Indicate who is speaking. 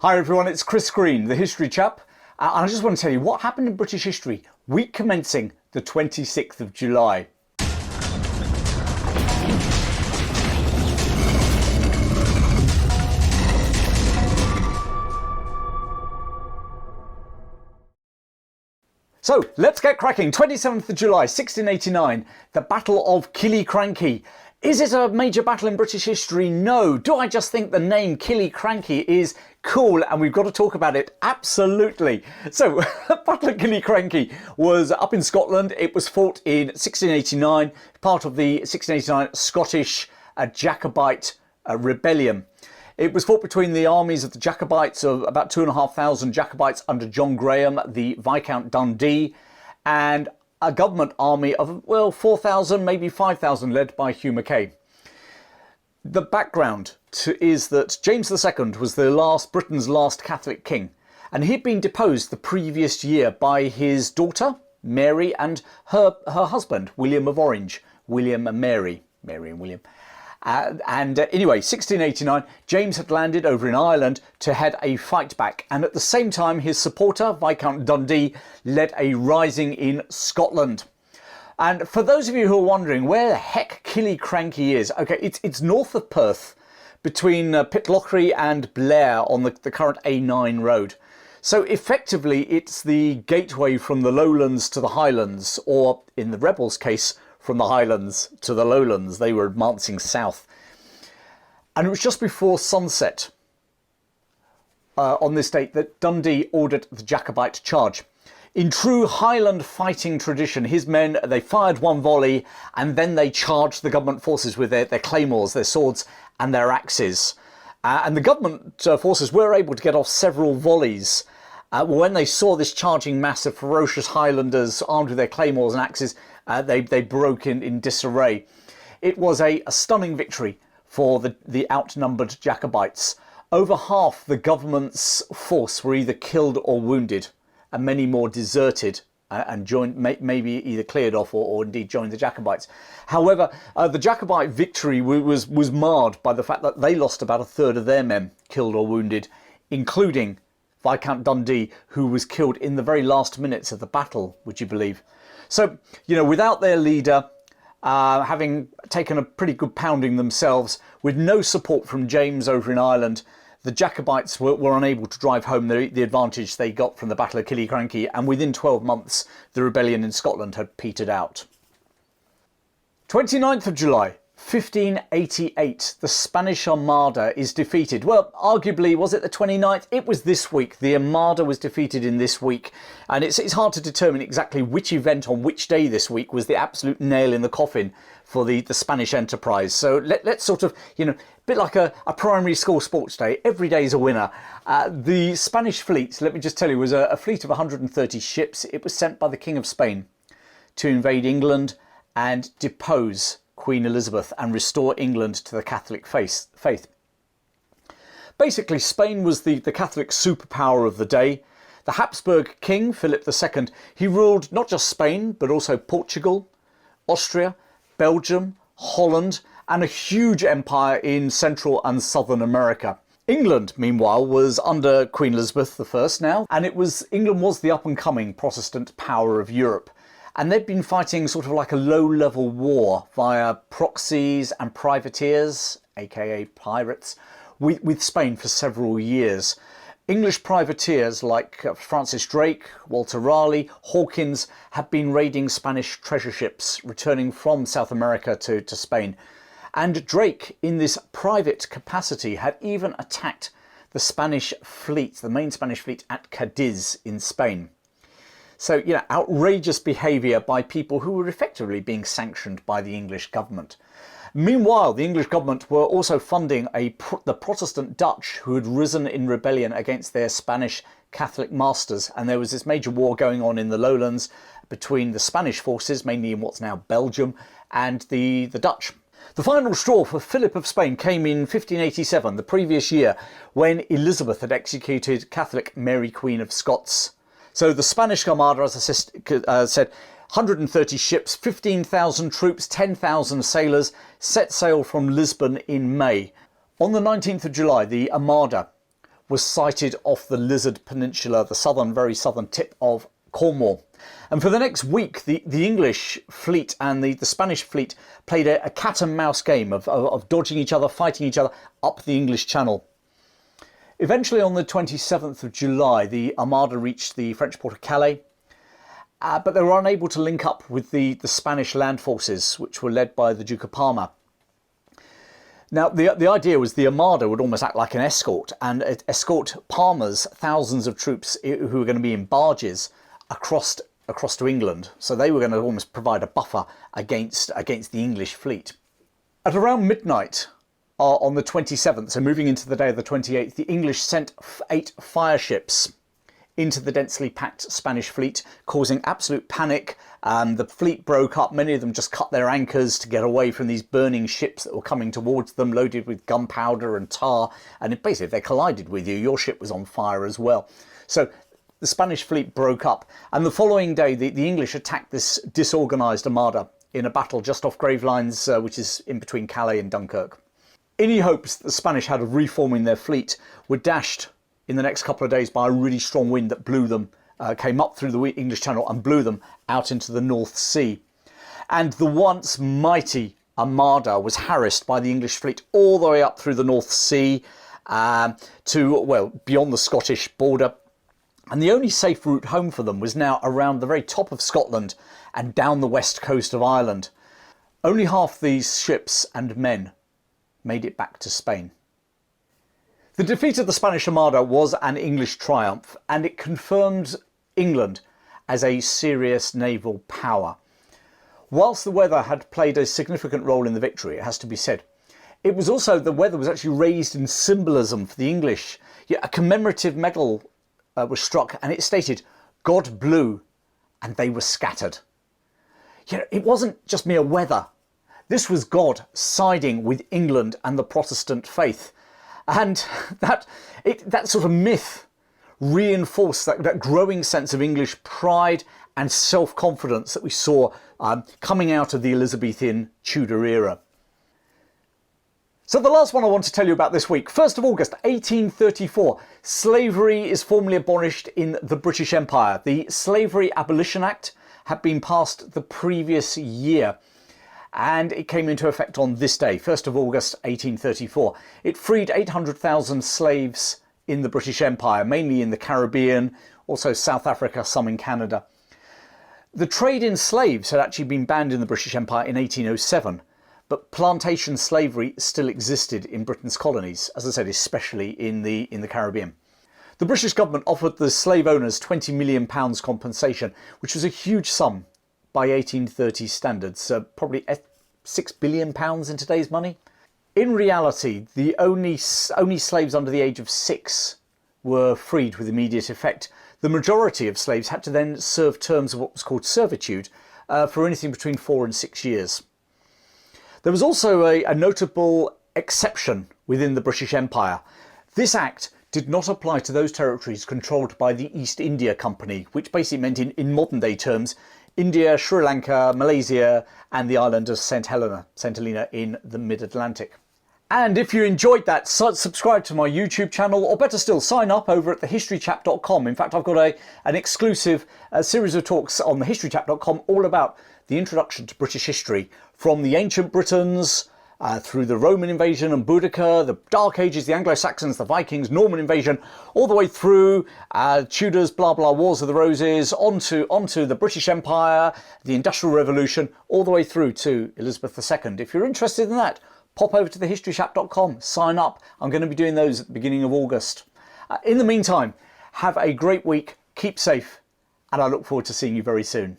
Speaker 1: Hi everyone, it's Chris Green, the History Chap, and I just want to tell you what happened in British history week commencing the 26th of July. So let's get cracking. 27th of July 1689, the Battle of Killiecrankie. Is it a major battle in British history? No. Do I just think the name Killiecrankie is cool and we've got to talk about it? Absolutely. So, Battle of Killiecrankie was up in Scotland. It was fought in 1689, part of the 1689 Scottish Jacobite Rebellion. It was fought between the armies of the Jacobites, of about 2,500 Jacobites under John Graham, the Viscount Dundee, and a government army of, well, 4,000, maybe 5,000, led by Hugh Mackay. The background is that James II was Britain's last Catholic king, and he'd been deposed the previous year by his daughter, Mary, and her husband, William of Orange. William and Mary. Mary and William. Anyway, 1689, James had landed over in Ireland to head a fight back, and at the same time his supporter, Viscount Dundee, led a rising in Scotland. And for those of you who are wondering where the heck Killiecrankie is, okay, it's north of Perth, between Pitlochry and Blair on the current A9 road. So effectively it's the gateway from the lowlands to the highlands, or in the rebels' case, from the highlands to the lowlands. They were advancing south. And it was just before sunset on this date that Dundee ordered the Jacobite charge. In true Highland fighting tradition, his men, they fired one volley and then they charged the government forces with their claymores, their swords and their axes. And the government forces were able to get off several volleys. When they saw this charging mass of ferocious Highlanders armed with their claymores and axes, they broke in disarray. It was a stunning victory for the outnumbered Jacobites. Over half the government's force were either killed or wounded, and many more deserted and joined, maybe either cleared off or indeed joined the Jacobites. However, the Jacobite victory was marred by the fact that they lost about a third of their men, killed or wounded, including Viscount Dundee, who was killed in the very last minutes of the battle, would you believe? So, you know, without their leader, having taken a pretty good pounding themselves, with no support from James over in Ireland, the Jacobites were unable to drive home the advantage they got from the Battle of Killiecrankie, and within 12 months, the rebellion in Scotland had petered out. 29th of July. 1588, the Spanish Armada is defeated. Well, arguably, was it the 29th? It was this week. The Armada was defeated in this week. And it's hard to determine exactly which event on which day this week was the absolute nail in the coffin for the Spanish enterprise. So let's sort of, you know, a bit like a primary school sports day. Every day is a winner. The Spanish fleet, let me just tell you, was a fleet of 130 ships. It was sent by the King of Spain to invade England and depose Queen Elizabeth and restore England to the Catholic faith. Basically, Spain was the Catholic superpower of the day. The Habsburg king, Philip II, he ruled not just Spain, but also Portugal, Austria, Belgium, Holland, and a huge empire in Central and Southern America. England, meanwhile, was under Queen Elizabeth I now, and England was the up-and-coming Protestant power of Europe. And they'd been fighting sort of like a low-level war via proxies and privateers, aka pirates, with Spain for several years. English privateers like Francis Drake, Walter Raleigh, Hawkins had been raiding Spanish treasure ships returning from South America to Spain. And Drake, in this private capacity, had even attacked the Spanish fleet, the main Spanish fleet at Cadiz in Spain. So, you know, outrageous behaviour by people who were effectively being sanctioned by the English government. Meanwhile, the English government were also funding the Protestant Dutch who had risen in rebellion against their Spanish Catholic masters. And there was this major war going on in the lowlands between the Spanish forces, mainly in what's now Belgium, and the Dutch. The final straw for Philip of Spain came in 1587, the previous year, when Elizabeth had executed Catholic Mary Queen of Scots. So the Spanish Armada, as I said, 130 ships, 15,000 troops, 10,000 sailors, set sail from Lisbon in May. On the 19th of July, the Armada was sighted off the Lizard Peninsula, the southern, very southern tip of Cornwall. And for the next week, the English fleet and the Spanish fleet played a cat and mouse game of dodging each other, fighting each other up the English Channel. Eventually, on the 27th of July, the Armada reached the French port of Calais, but they were unable to link up with the Spanish land forces, which were led by the Duke of Parma. Now, the idea was the Armada would almost act like an escort and escort Parma's thousands of troops who were going to be in barges across to England. So they were going to almost provide a buffer against the English fleet. At around midnight on the 27th, so moving into the day of the 28th, the English sent 8 fire ships into the densely packed Spanish fleet, causing absolute panic. The fleet broke up. Many of them just cut their anchors to get away from these burning ships that were coming towards them, loaded with gunpowder and tar. And basically, if they collided with you, your ship was on fire as well. So the Spanish fleet broke up. And the following day, the English attacked this disorganised armada in a battle just off Gravelines, which is in between Calais and Dunkirk. Any hopes that the Spanish had of reforming their fleet were dashed in the next couple of days by a really strong wind that blew them, came up through the English Channel and blew them out into the North Sea. And the once mighty Armada was harassed by the English fleet all the way up through the North Sea to, well, beyond the Scottish border. And the only safe route home for them was now around the very top of Scotland and down the west coast of Ireland. Only half these ships and men made it back to Spain. The defeat of the Spanish Armada was an English triumph, and it confirmed England as a serious naval power. Whilst the weather had played a significant role in the victory, it has to be said, it was also, the weather was actually raised in symbolism for the English. A commemorative medal was struck, and it stated, "God blew and they were scattered." It wasn't just mere weather. This was God siding with England and the Protestant faith. And that sort of myth reinforced that growing sense of English pride and self-confidence that we saw coming out of the Elizabethan Tudor era. So the last one I want to tell you about this week, 1st of August 1834, slavery is formally abolished in the British Empire. The Slavery Abolition Act had been passed the previous year, and it came into effect on this day, 1st of August 1834. It freed 800,000 slaves in the British Empire, mainly in the Caribbean, also South Africa, some in Canada. The trade in slaves had actually been banned in the British Empire in 1807, but plantation slavery still existed in Britain's colonies, as I said, especially in the Caribbean. The British government offered the slave owners £20 million compensation, which was a huge sum by 1830 standards, probably £6 billion in today's money. In reality, the only slaves under the age of 6 were freed with immediate effect. The majority of slaves had to then serve terms of what was called servitude for anything between 4 and 6 years. There was also a notable exception within the British Empire. This act did not apply to those territories controlled by the East India Company, which basically meant in modern day terms India, Sri Lanka, Malaysia and the island of St Helena in the mid-Atlantic. And if you enjoyed that, subscribe to my YouTube channel, or better still, sign up over at thehistorychap.com. In fact, I've got an exclusive series of talks on thehistorychap.com all about the introduction to British history, from the ancient Britons through the Roman invasion and Boudicca, the Dark Ages, the Anglo-Saxons, the Vikings, Norman invasion, all the way through Tudors, blah blah, Wars of the Roses, onto the British Empire, the Industrial Revolution, all the way through to Elizabeth II. If you're interested in that, pop over to thehistorychap.com, sign up. I'm going to be doing those at the beginning of August. In the meantime, have a great week, keep safe, and I look forward to seeing you very soon.